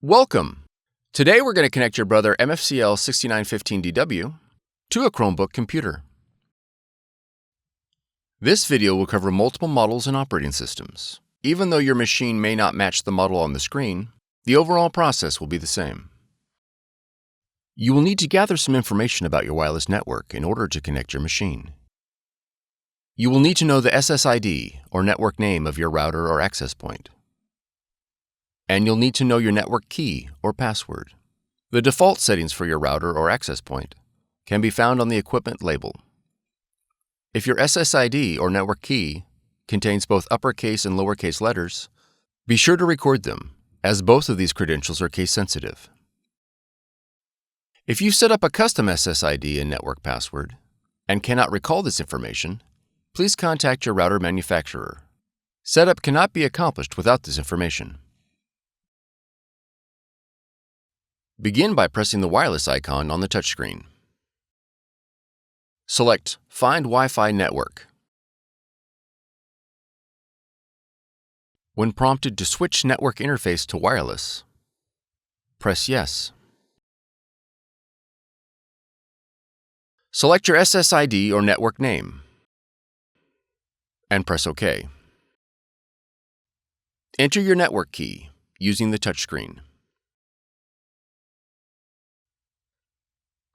Welcome! Today we're going to connect your Brother MFCL6915DW to a Chromebook computer. This video will cover multiple models and operating systems. Even though your machine may not match the model on the screen, the overall process will be the same. You will need to gather some information about your wireless network in order to connect your machine. You will need to know the SSID or network name of your router or access point. And you'll need to know your network key or password. The default settings for your router or access point can be found on the equipment label. If your SSID or network key contains both uppercase and lowercase letters, be sure to record them, as both of these credentials are case sensitive. If you set up a custom SSID and network password and cannot recall this information, please contact your router manufacturer. Setup cannot be accomplished without this information. Begin by pressing the wireless icon on the touchscreen. Select Find Wi-Fi Network. When prompted to switch network interface to wireless, press Yes. Select your SSID or network name and press OK. Enter your network key using the touchscreen.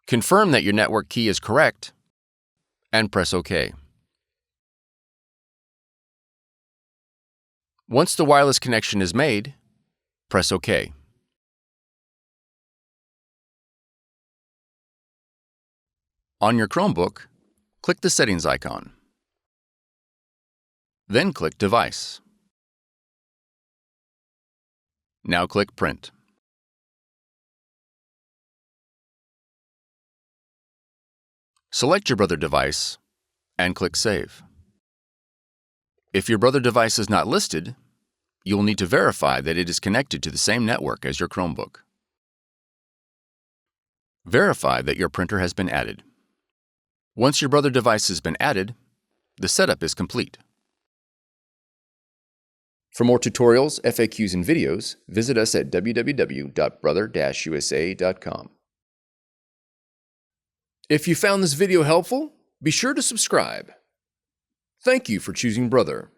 Confirm that your network key is correct and press OK. Once the wireless connection is made, press OK. On your Chromebook, click the Settings icon. Then click Device. Now click Print. Select your Brother device and click Save. If your Brother device is not listed, you will need to verify that it is connected to the same network as your Chromebook. Verify that your printer has been added. Once your Brother device has been added, the setup is complete. For more tutorials, FAQs, and videos, visit us at www.brother-usa.com. If you found this video helpful, be sure to subscribe. Thank you for choosing Brother.